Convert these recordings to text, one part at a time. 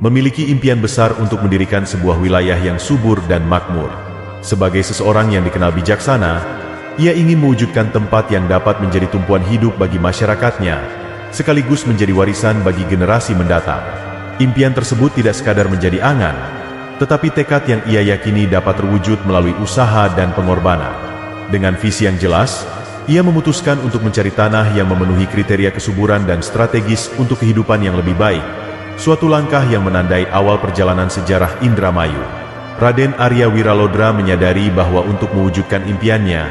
memiliki impian besar untuk mendirikan sebuah wilayah yang subur dan makmur. Sebagai seseorang yang dikenal bijaksana, ia ingin mewujudkan tempat yang dapat menjadi tumpuan hidup bagi masyarakatnya, sekaligus menjadi warisan bagi generasi mendatang. Impian tersebut tidak sekadar menjadi angan, tetapi tekad yang ia yakini dapat terwujud melalui usaha dan pengorbanan. Dengan visi yang jelas, ia memutuskan untuk mencari tanah yang memenuhi kriteria kesuburan dan strategis untuk kehidupan yang lebih baik, suatu langkah yang menandai awal perjalanan sejarah Indramayu. Raden Arya Wiralodra menyadari bahwa untuk mewujudkan impiannya,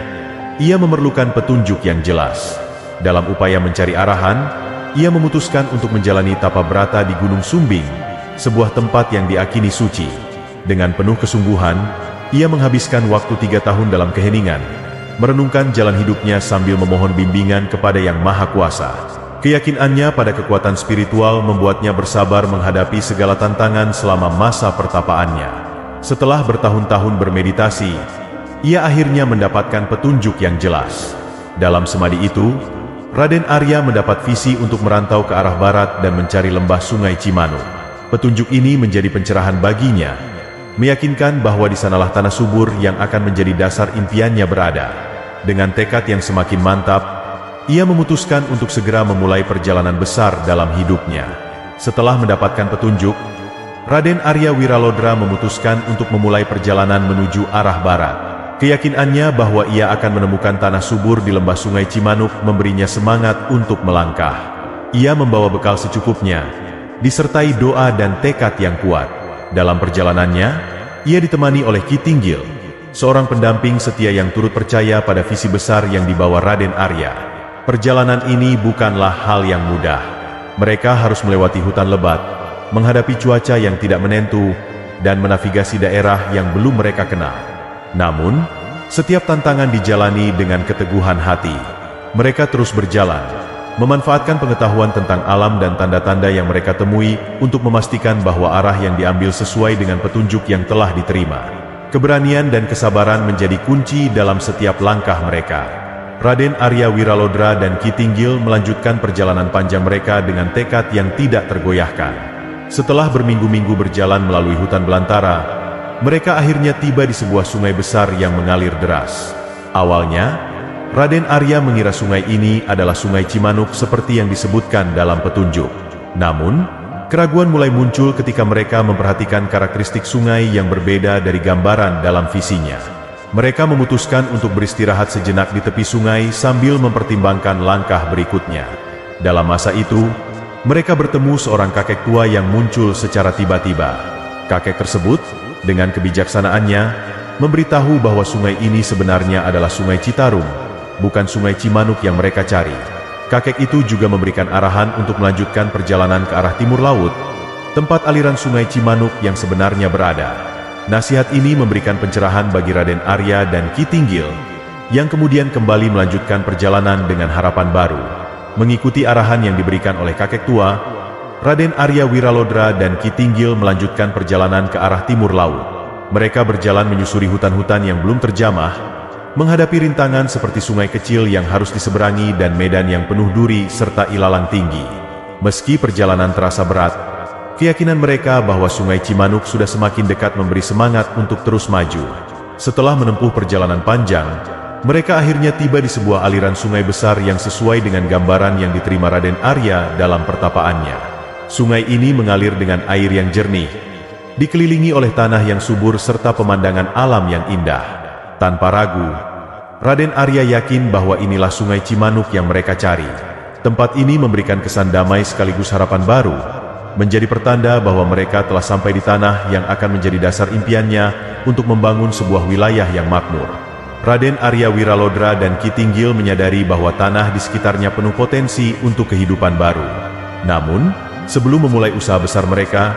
ia memerlukan petunjuk yang jelas. Dalam upaya mencari arahan, ia memutuskan untuk menjalani tapa brata di Gunung Sumbing, sebuah tempat yang diakini suci. Dengan penuh kesungguhan, ia menghabiskan waktu 3 tahun dalam keheningan, merenungkan jalan hidupnya sambil memohon bimbingan kepada Yang Maha Kuasa. Keyakinannya pada kekuatan spiritual membuatnya bersabar menghadapi segala tantangan selama masa pertapaannya. Setelah bertahun-tahun bermeditasi, ia akhirnya mendapatkan petunjuk yang jelas. Dalam semadi itu, Raden Arya mendapat visi untuk merantau ke arah barat dan mencari lembah Sungai Cimanuk. Petunjuk ini menjadi pencerahan baginya, meyakinkan bahwa di sanalah tanah subur yang akan menjadi dasar impiannya berada. Dengan tekad yang semakin mantap, ia memutuskan untuk segera memulai perjalanan besar dalam hidupnya. Setelah mendapatkan petunjuk, Raden Arya Wiralodra memutuskan untuk memulai perjalanan menuju arah barat. Keyakinannya bahwa ia akan menemukan tanah subur di lembah Sungai Cimanuk memberinya semangat untuk melangkah. Ia membawa bekal secukupnya, disertai doa dan tekad yang kuat. Dalam perjalanannya, ia ditemani oleh Ki Tinggil, seorang pendamping setia yang turut percaya pada visi besar yang dibawa Raden Arya. Perjalanan ini bukanlah hal yang mudah. Mereka harus melewati hutan lebat, menghadapi cuaca yang tidak menentu, dan menavigasi daerah yang belum mereka kenal. Namun, setiap tantangan dijalani dengan keteguhan hati. Mereka terus berjalan, memanfaatkan pengetahuan tentang alam dan tanda-tanda yang mereka temui untuk memastikan bahwa arah yang diambil sesuai dengan petunjuk yang telah diterima. Keberanian dan kesabaran menjadi kunci dalam setiap langkah mereka. Raden Arya Wiralodra dan Ki Tinggil melanjutkan perjalanan panjang mereka dengan tekad yang tidak tergoyahkan. Setelah berminggu-minggu berjalan melalui hutan belantara, mereka akhirnya tiba di sebuah sungai besar yang mengalir deras. Awalnya, Raden Arya mengira sungai ini adalah Sungai Cimanuk seperti yang disebutkan dalam petunjuk. Namun, keraguan mulai muncul ketika mereka memperhatikan karakteristik sungai yang berbeda dari gambaran dalam visinya. Mereka memutuskan untuk beristirahat sejenak di tepi sungai sambil mempertimbangkan langkah berikutnya. Dalam masa itu, mereka bertemu seorang kakek tua yang muncul secara tiba-tiba. Kakek tersebut, dengan kebijaksanaannya, memberitahu bahwa sungai ini sebenarnya adalah Sungai Citarum, bukan Sungai Cimanuk yang mereka cari. Kakek itu juga memberikan arahan untuk melanjutkan perjalanan ke arah timur laut, tempat aliran Sungai Cimanuk yang sebenarnya berada. Nasihat ini memberikan pencerahan bagi Raden Arya dan Ki Tinggil, yang kemudian kembali melanjutkan perjalanan dengan harapan baru. Mengikuti arahan yang diberikan oleh kakek tua, Raden Arya Wiralodra dan Ki Tinggil melanjutkan perjalanan ke arah timur laut. Mereka berjalan menyusuri hutan-hutan yang belum terjamah, menghadapi rintangan seperti sungai kecil yang harus diseberangi dan medan yang penuh duri serta ilalang tinggi. Meski perjalanan terasa berat, keyakinan mereka bahwa Sungai Cimanuk sudah semakin dekat memberi semangat untuk terus maju. Setelah menempuh perjalanan panjang, mereka akhirnya tiba di sebuah aliran sungai besar yang sesuai dengan gambaran yang diterima Raden Arya dalam pertapaannya. Sungai ini mengalir dengan air yang jernih, dikelilingi oleh tanah yang subur serta pemandangan alam yang indah. Tanpa ragu, Raden Arya yakin bahwa inilah Sungai Cimanuk yang mereka cari. Tempat ini memberikan kesan damai sekaligus harapan baru, menjadi pertanda bahwa mereka telah sampai di tanah yang akan menjadi dasar impiannya untuk membangun sebuah wilayah yang makmur. Raden Arya Wiralodra dan Ki Tinggil menyadari bahwa tanah di sekitarnya penuh potensi untuk kehidupan baru. Namun, sebelum memulai usaha besar mereka,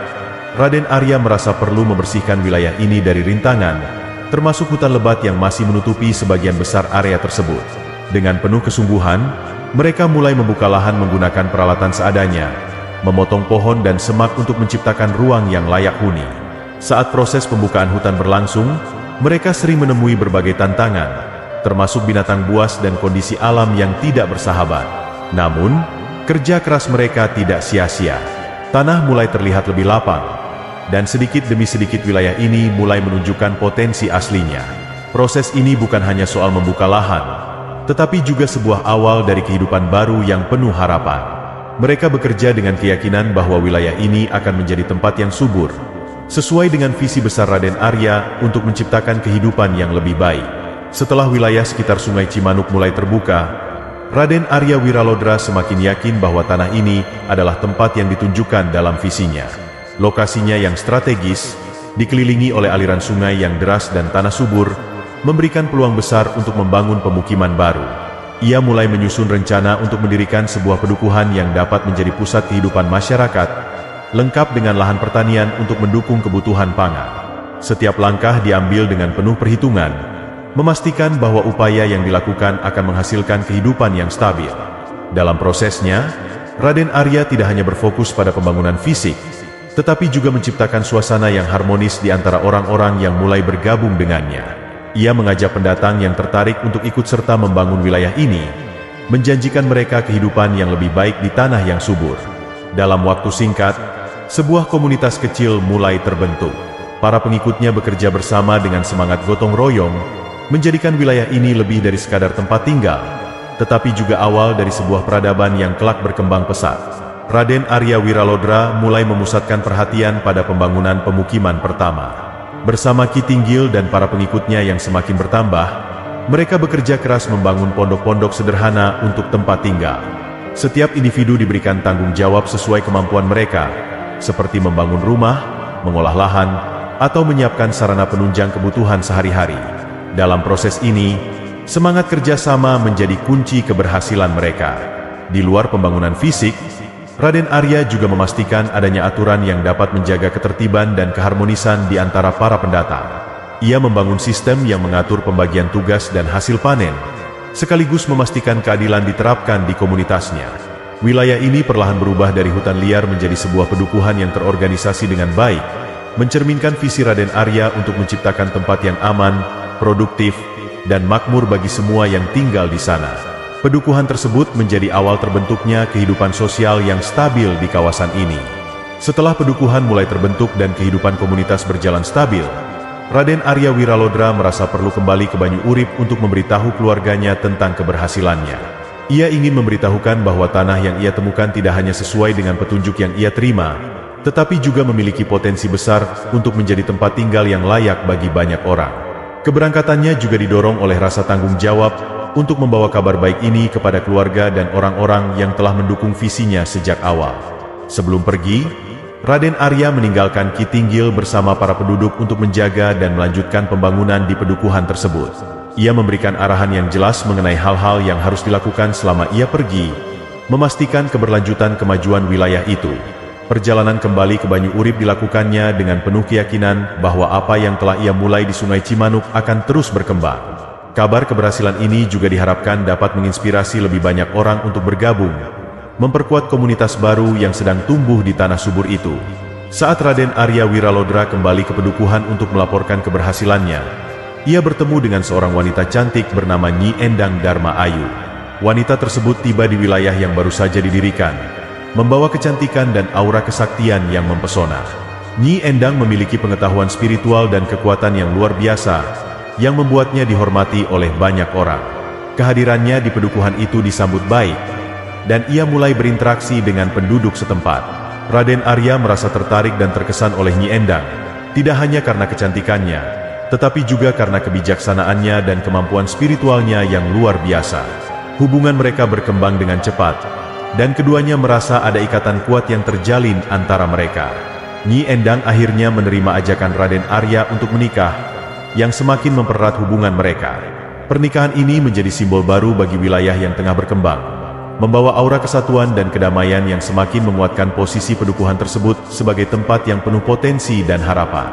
Raden Arya merasa perlu membersihkan wilayah ini dari rintangan, termasuk hutan lebat yang masih menutupi sebagian besar area tersebut. Dengan penuh kesungguhan, mereka mulai membuka lahan menggunakan peralatan seadanya, memotong pohon dan semak untuk menciptakan ruang yang layak huni. Saat proses pembukaan hutan berlangsung, mereka sering menemui berbagai tantangan, termasuk binatang buas dan kondisi alam yang tidak bersahabat. Namun, kerja keras mereka tidak sia-sia. Tanah mulai terlihat lebih lapang, dan sedikit demi sedikit wilayah ini mulai menunjukkan potensi aslinya. Proses ini bukan hanya soal membuka lahan, tetapi juga sebuah awal dari kehidupan baru yang penuh harapan. Mereka bekerja dengan keyakinan bahwa wilayah ini akan menjadi tempat yang subur, sesuai dengan visi besar Raden Arya untuk menciptakan kehidupan yang lebih baik. Setelah wilayah sekitar Sungai Cimanuk mulai terbuka, Raden Arya Wiralodra semakin yakin bahwa tanah ini adalah tempat yang ditunjukkan dalam visinya. Lokasinya yang strategis, dikelilingi oleh aliran sungai yang deras dan tanah subur, memberikan peluang besar untuk membangun pemukiman baru. Ia mulai menyusun rencana untuk mendirikan sebuah pedukuhan yang dapat menjadi pusat kehidupan masyarakat, lengkap dengan lahan pertanian untuk mendukung kebutuhan pangan. Setiap langkah diambil dengan penuh perhitungan, memastikan bahwa upaya yang dilakukan akan menghasilkan kehidupan yang stabil. Dalam prosesnya, Raden Arya tidak hanya berfokus pada pembangunan fisik, tetapi juga menciptakan suasana yang harmonis di antara orang-orang yang mulai bergabung dengannya. Ia mengajak pendatang yang tertarik untuk ikut serta membangun wilayah ini, menjanjikan mereka kehidupan yang lebih baik di tanah yang subur. Dalam waktu singkat, sebuah komunitas kecil mulai terbentuk. Para pengikutnya bekerja bersama dengan semangat gotong royong, menjadikan wilayah ini lebih dari sekadar tempat tinggal, tetapi juga awal dari sebuah peradaban yang kelak berkembang pesat. Raden Arya Wiralodra mulai memusatkan perhatian pada pembangunan pemukiman pertama. Bersama Ki Tinggil dan para pengikutnya yang semakin bertambah, mereka bekerja keras membangun pondok-pondok sederhana untuk tempat tinggal. Setiap individu diberikan tanggung jawab sesuai kemampuan mereka, seperti membangun rumah, mengolah lahan, atau menyiapkan sarana penunjang kebutuhan sehari-hari. Dalam proses ini, semangat kerjasama menjadi kunci keberhasilan mereka. Di luar pembangunan fisik, Raden Arya juga memastikan adanya aturan yang dapat menjaga ketertiban dan keharmonisan di antara para pendatang. Ia membangun sistem yang mengatur pembagian tugas dan hasil panen, sekaligus memastikan keadilan diterapkan di komunitasnya. Wilayah ini perlahan berubah dari hutan liar menjadi sebuah pedukuhan yang terorganisasi dengan baik, mencerminkan visi Raden Arya untuk menciptakan tempat yang aman, produktif, dan makmur bagi semua yang tinggal di sana. Pedukuhan tersebut menjadi awal terbentuknya kehidupan sosial yang stabil di kawasan ini. Setelah pedukuhan mulai terbentuk dan kehidupan komunitas berjalan stabil, Raden Arya Wiralodra merasa perlu kembali ke Banyu Urip untuk memberitahu keluarganya tentang keberhasilannya. Ia ingin memberitahukan bahwa tanah yang ia temukan tidak hanya sesuai dengan petunjuk yang ia terima, tetapi juga memiliki potensi besar untuk menjadi tempat tinggal yang layak bagi banyak orang. Keberangkatannya juga didorong oleh rasa tanggung jawab untuk membawa kabar baik ini kepada keluarga dan orang-orang yang telah mendukung visinya sejak awal. Sebelum pergi, Raden Arya meninggalkan Ki Tinggil bersama para penduduk untuk menjaga dan melanjutkan pembangunan di pedukuhan tersebut. Ia memberikan arahan yang jelas mengenai hal-hal yang harus dilakukan selama ia pergi, memastikan keberlanjutan kemajuan wilayah itu. Perjalanan kembali ke Banyu Urip dilakukannya dengan penuh keyakinan bahwa apa yang telah ia mulai di Sungai Cimanuk akan terus berkembang. Kabar keberhasilan ini juga diharapkan dapat menginspirasi lebih banyak orang untuk bergabung, memperkuat komunitas baru yang sedang tumbuh di tanah subur itu. Saat Raden Arya Wiralodra kembali ke pedukuhan untuk melaporkan keberhasilannya, ia bertemu dengan seorang wanita cantik bernama Nyi Endang Dharma Ayu. Wanita tersebut tiba di wilayah yang baru saja didirikan, membawa kecantikan dan aura kesaktian yang mempesona. Nyi Endang memiliki pengetahuan spiritual dan kekuatan yang luar biasa, yang membuatnya dihormati oleh banyak orang. Kehadirannya di pedukuhan itu disambut baik, dan ia mulai berinteraksi dengan penduduk setempat. Raden Arya merasa tertarik dan terkesan oleh Nyi Endang, tidak hanya karena kecantikannya, tetapi juga karena kebijaksanaannya dan kemampuan spiritualnya yang luar biasa. Hubungan mereka berkembang dengan cepat, dan keduanya merasa ada ikatan kuat yang terjalin antara mereka. Nyi Endang akhirnya menerima ajakan Raden Arya untuk menikah, yang semakin mempererat hubungan mereka. Pernikahan ini menjadi simbol baru bagi wilayah yang tengah berkembang, membawa aura kesatuan dan kedamaian yang semakin menguatkan posisi pedukuhan tersebut sebagai tempat yang penuh potensi dan harapan.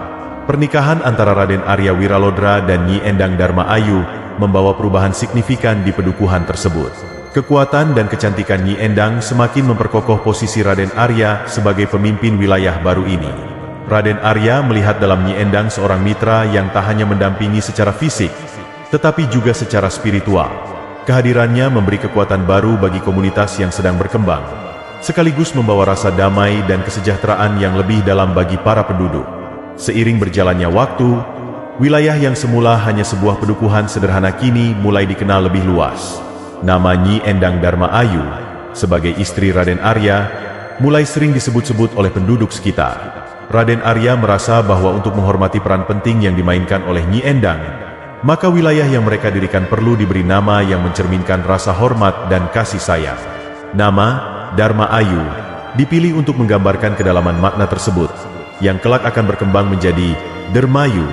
Pernikahan antara Raden Arya Wiralodra dan Nyi Endang Dharma Ayu membawa perubahan signifikan di pedukuhan tersebut. Kekuatan dan kecantikan Nyi Endang semakin memperkokoh posisi Raden Arya sebagai pemimpin wilayah baru ini. Raden Arya melihat dalam Nyi Endang seorang mitra yang tak hanya mendampingi secara fisik, tetapi juga secara spiritual. Kehadirannya memberi kekuatan baru bagi komunitas yang sedang berkembang, sekaligus membawa rasa damai dan kesejahteraan yang lebih dalam bagi para penduduk. Seiring berjalannya waktu, wilayah yang semula hanya sebuah pedukuhan sederhana kini mulai dikenal lebih luas. Nama Nyi Endang Dharma Ayu sebagai istri Raden Arya mulai sering disebut-sebut oleh penduduk sekitar. Raden Arya merasa bahwa untuk menghormati peran penting yang dimainkan oleh Nyi Endang, maka wilayah yang mereka dirikan perlu diberi nama yang mencerminkan rasa hormat dan kasih sayang. Nama Dharma Ayu dipilih untuk menggambarkan kedalaman makna tersebut, yang kelak akan berkembang menjadi Dermayu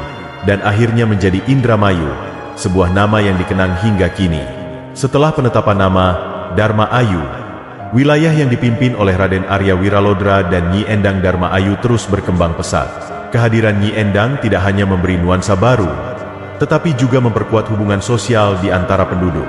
dan akhirnya menjadi Indramayu, sebuah nama yang dikenang hingga kini. Setelah penetapan nama Dharma Ayu, wilayah yang dipimpin oleh Raden Arya Wiralodra dan Nyi Endang Dharma Ayu terus berkembang pesat. Kehadiran Nyi Endang tidak hanya memberi nuansa baru, tetapi juga memperkuat hubungan sosial di antara penduduk.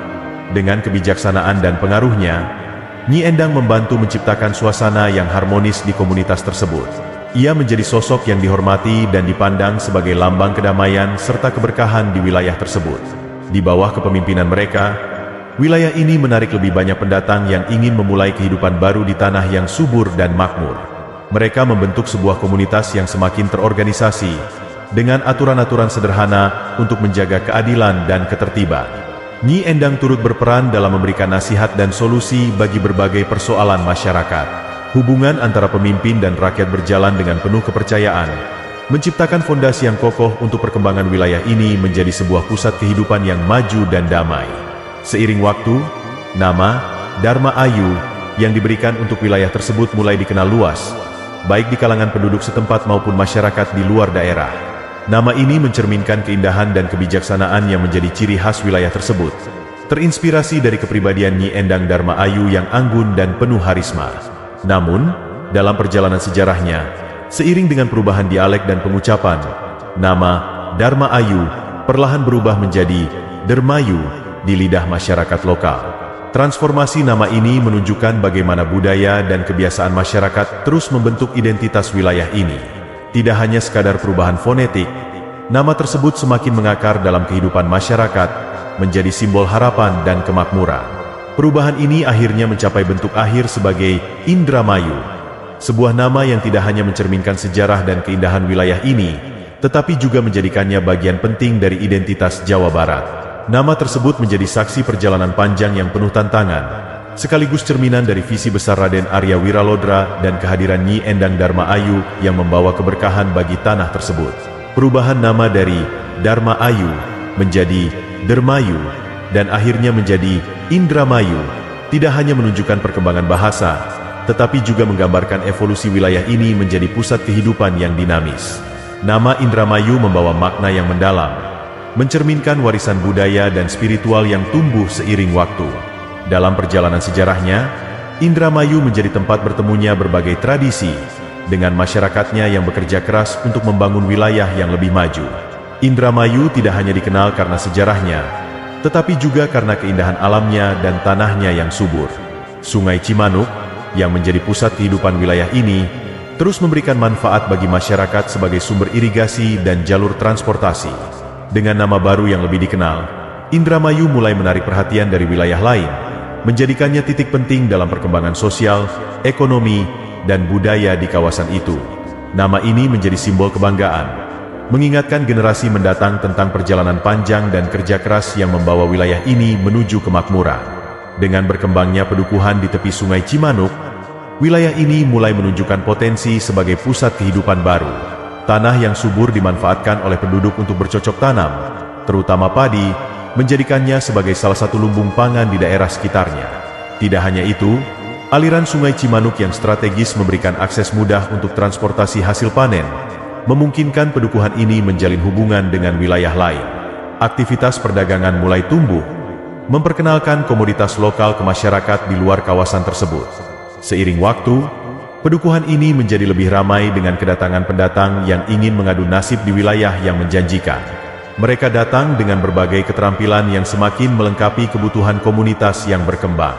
Dengan kebijaksanaan dan pengaruhnya, Nyi Endang membantu menciptakan suasana yang harmonis di komunitas tersebut. Ia menjadi sosok yang dihormati dan dipandang sebagai lambang kedamaian serta keberkahan di wilayah tersebut. Di bawah kepemimpinan mereka, wilayah ini menarik lebih banyak pendatang yang ingin memulai kehidupan baru di tanah yang subur dan makmur. Mereka membentuk sebuah komunitas yang semakin terorganisasi, dengan aturan-aturan sederhana untuk menjaga keadilan dan ketertiban. Nyi Endang turut berperan dalam memberikan nasihat dan solusi bagi berbagai persoalan masyarakat. Hubungan antara pemimpin dan rakyat berjalan dengan penuh kepercayaan, menciptakan fondasi yang kokoh untuk perkembangan wilayah ini menjadi sebuah pusat kehidupan yang maju dan damai. Seiring waktu, nama Dharma Ayu yang diberikan untuk wilayah tersebut mulai dikenal luas, baik di kalangan penduduk setempat maupun masyarakat di luar daerah. Nama ini mencerminkan keindahan dan kebijaksanaan yang menjadi ciri khas wilayah tersebut, terinspirasi dari kepribadian Nyi Endang Dharma Ayu yang anggun dan penuh harisma. Namun, dalam perjalanan sejarahnya, seiring dengan perubahan dialek dan pengucapan, nama Dharma Ayu perlahan berubah menjadi Dermayu di lidah masyarakat lokal. Transformasi nama ini menunjukkan bagaimana budaya dan kebiasaan masyarakat terus membentuk identitas wilayah ini. Tidak hanya sekadar perubahan fonetik, nama tersebut semakin mengakar dalam kehidupan masyarakat, menjadi simbol harapan dan kemakmuran. Perubahan ini akhirnya mencapai bentuk akhir sebagai Indramayu, sebuah nama yang tidak hanya mencerminkan sejarah dan keindahan wilayah ini, tetapi juga menjadikannya bagian penting dari identitas Jawa Barat. Nama tersebut menjadi saksi perjalanan panjang yang penuh tantangan, sekaligus cerminan dari visi besar Raden Arya Wiralodra dan kehadiran Nyi Endang Dharma Ayu yang membawa keberkahan bagi tanah tersebut. Perubahan nama dari Dharma Ayu menjadi Dermayu dan akhirnya menjadi Indramayu tidak hanya menunjukkan perkembangan bahasa, tetapi juga menggambarkan evolusi wilayah ini menjadi pusat kehidupan yang dinamis. Nama Indramayu membawa makna yang mendalam, mencerminkan warisan budaya dan spiritual yang tumbuh seiring waktu. Dalam perjalanan sejarahnya, Indramayu menjadi tempat bertemunya berbagai tradisi, dengan masyarakatnya yang bekerja keras untuk membangun wilayah yang lebih maju. Indramayu tidak hanya dikenal karena sejarahnya, tetapi juga karena keindahan alamnya dan tanahnya yang subur. Sungai Cimanuk, yang menjadi pusat kehidupan wilayah ini, terus memberikan manfaat bagi masyarakat sebagai sumber irigasi dan jalur transportasi. Dengan nama baru yang lebih dikenal, Indramayu mulai menarik perhatian dari wilayah lain, menjadikannya titik penting dalam perkembangan sosial, ekonomi, dan budaya di kawasan itu. Nama ini menjadi simbol kebanggaan, mengingatkan generasi mendatang tentang perjalanan panjang dan kerja keras yang membawa wilayah ini menuju kemakmuran. Dengan berkembangnya pedukuhan di tepi Sungai Cimanuk, wilayah ini mulai menunjukkan potensi sebagai pusat kehidupan baru. Tanah yang subur dimanfaatkan oleh penduduk untuk bercocok tanam, terutama padi, menjadikannya sebagai salah satu lumbung pangan di daerah sekitarnya. Tidak hanya itu, aliran Sungai Cimanuk yang strategis memberikan akses mudah untuk transportasi hasil panen, memungkinkan pedukuhan ini menjalin hubungan dengan wilayah lain. Aktivitas perdagangan mulai tumbuh, memperkenalkan komoditas lokal ke masyarakat di luar kawasan tersebut. Seiring waktu, pedukuhan ini menjadi lebih ramai dengan kedatangan pendatang yang ingin mengadu nasib di wilayah yang menjanjikan. Mereka datang dengan berbagai keterampilan yang semakin melengkapi kebutuhan komunitas yang berkembang.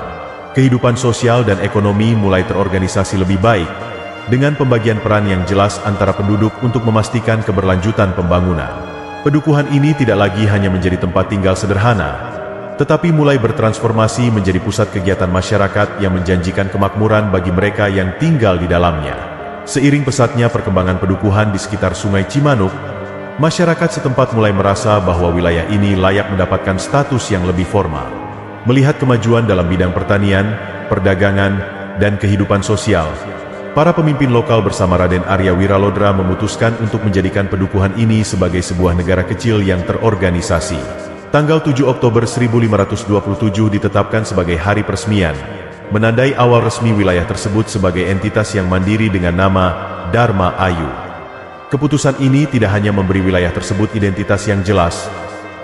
Kehidupan sosial dan ekonomi mulai terorganisasi lebih baik, dengan pembagian peran yang jelas antara penduduk untuk memastikan keberlanjutan pembangunan. Pedukuhan ini tidak lagi hanya menjadi tempat tinggal sederhana, tetapi mulai bertransformasi menjadi pusat kegiatan masyarakat yang menjanjikan kemakmuran bagi mereka yang tinggal di dalamnya. Seiring pesatnya perkembangan pedukuhan di sekitar Sungai Cimanuk, masyarakat setempat mulai merasa bahwa wilayah ini layak mendapatkan status yang lebih formal. Melihat kemajuan dalam bidang pertanian, perdagangan, dan kehidupan sosial, para pemimpin lokal bersama Raden Arya Wiralodra memutuskan untuk menjadikan pedukuhan ini sebagai sebuah negara kecil yang terorganisasi. Tanggal 7 Oktober 1527 ditetapkan sebagai hari peresmian, menandai awal resmi wilayah tersebut sebagai entitas yang mandiri dengan nama Dharma Ayu. Keputusan ini tidak hanya memberi wilayah tersebut identitas yang jelas,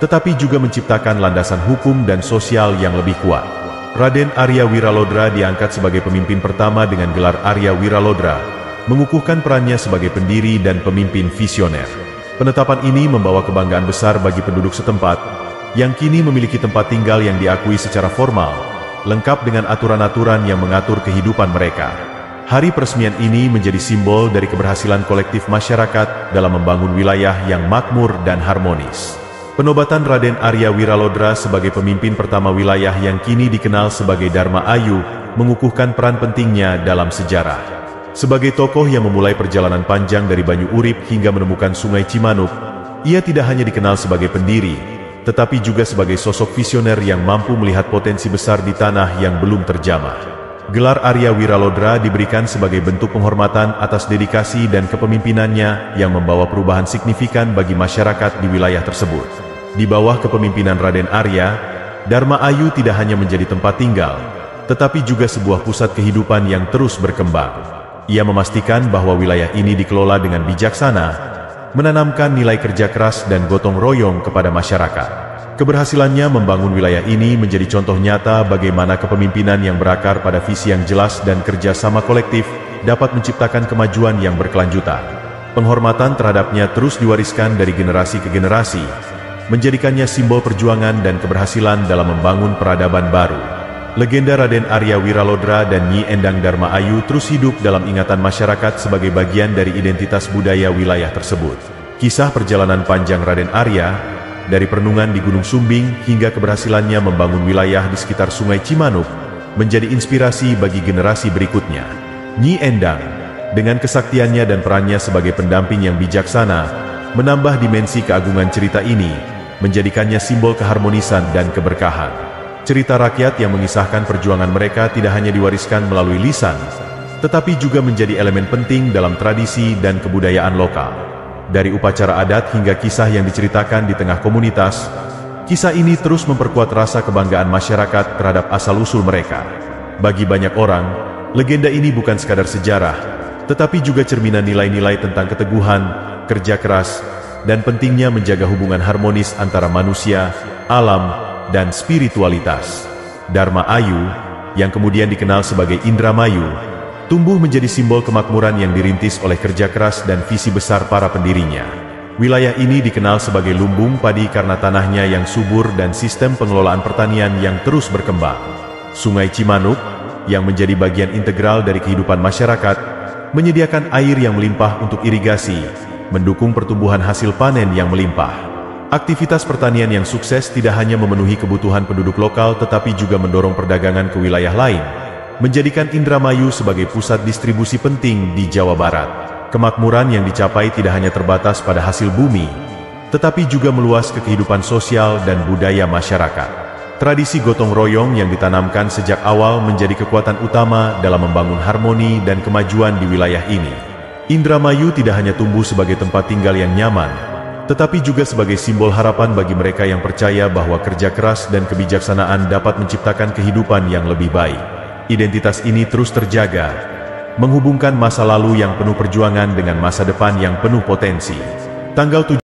tetapi juga menciptakan landasan hukum dan sosial yang lebih kuat. Raden Arya Wiralodra diangkat sebagai pemimpin pertama dengan gelar Arya Wiralodra, mengukuhkan perannya sebagai pendiri dan pemimpin visioner. Penetapan ini membawa kebanggaan besar bagi penduduk setempat, yang kini memiliki tempat tinggal yang diakui secara formal, lengkap dengan aturan-aturan yang mengatur kehidupan mereka. Hari peresmian ini menjadi simbol dari keberhasilan kolektif masyarakat dalam membangun wilayah yang makmur dan harmonis. Penobatan Raden Arya Wiralodra sebagai pemimpin pertama wilayah yang kini dikenal sebagai Dharma Ayu mengukuhkan peran pentingnya dalam sejarah. Sebagai tokoh yang memulai perjalanan panjang dari Banyu Urip hingga menemukan Sungai Cimanuk, ia tidak hanya dikenal sebagai pendiri, tetapi juga sebagai sosok visioner yang mampu melihat potensi besar di tanah yang belum terjamah. Gelar Arya Wiralodra diberikan sebagai bentuk penghormatan atas dedikasi dan kepemimpinannya yang membawa perubahan signifikan bagi masyarakat di wilayah tersebut. Di bawah kepemimpinan Raden Arya, Dharma Ayu tidak hanya menjadi tempat tinggal, tetapi juga sebuah pusat kehidupan yang terus berkembang. Ia memastikan bahwa wilayah ini dikelola dengan bijaksana, menanamkan nilai kerja keras dan gotong royong kepada masyarakat. Keberhasilannya membangun wilayah ini menjadi contoh nyata bagaimana kepemimpinan yang berakar pada visi yang jelas dan kerjasama kolektif dapat menciptakan kemajuan yang berkelanjutan. Penghormatan terhadapnya terus diwariskan dari generasi ke generasi, menjadikannya simbol perjuangan dan keberhasilan dalam membangun peradaban baru. Legenda Raden Arya Wiralodra dan Nyi Endang Dharma Ayu terus hidup dalam ingatan masyarakat sebagai bagian dari identitas budaya wilayah tersebut. Kisah perjalanan panjang Raden Arya, dari perenungan di Gunung Sumbing hingga keberhasilannya membangun wilayah di sekitar Sungai Cimanuk, menjadi inspirasi bagi generasi berikutnya. Nyi Endang, dengan kesaktiannya dan perannya sebagai pendamping yang bijaksana, menambah dimensi keagungan cerita ini, menjadikannya simbol keharmonisan dan keberkahan. Cerita rakyat yang mengisahkan perjuangan mereka tidak hanya diwariskan melalui lisan, tetapi juga menjadi elemen penting dalam tradisi dan kebudayaan lokal. Dari upacara adat hingga kisah yang diceritakan di tengah komunitas, kisah ini terus memperkuat rasa kebanggaan masyarakat terhadap asal-usul mereka. Bagi banyak orang, legenda ini bukan sekadar sejarah, tetapi juga cerminan nilai-nilai tentang keteguhan, kerja keras, dan pentingnya menjaga hubungan harmonis antara manusia, alam, dan spiritualitas. Dharma Ayu, yang kemudian dikenal sebagai Indramayu, tumbuh menjadi simbol kemakmuran yang dirintis oleh kerja keras dan visi besar para pendirinya. Wilayah ini dikenal sebagai lumbung padi karena tanahnya yang subur dan sistem pengelolaan pertanian yang terus berkembang. Sungai Cimanuk, yang menjadi bagian integral dari kehidupan masyarakat, menyediakan air yang melimpah untuk irigasi, mendukung pertumbuhan hasil panen yang melimpah. Aktivitas pertanian yang sukses tidak hanya memenuhi kebutuhan penduduk lokal tetapi juga mendorong perdagangan ke wilayah lain, menjadikan Indramayu sebagai pusat distribusi penting di Jawa Barat. Kemakmuran yang dicapai tidak hanya terbatas pada hasil bumi, tetapi juga meluas ke kehidupan sosial dan budaya masyarakat. Tradisi gotong royong yang ditanamkan sejak awal menjadi kekuatan utama dalam membangun harmoni dan kemajuan di wilayah ini. Indramayu tidak hanya tumbuh sebagai tempat tinggal yang nyaman, tetapi juga sebagai simbol harapan bagi mereka yang percaya bahwa kerja keras dan kebijaksanaan dapat menciptakan kehidupan yang lebih baik. Identitas ini terus terjaga, menghubungkan masa lalu yang penuh perjuangan dengan masa depan yang penuh potensi. Tanggal 7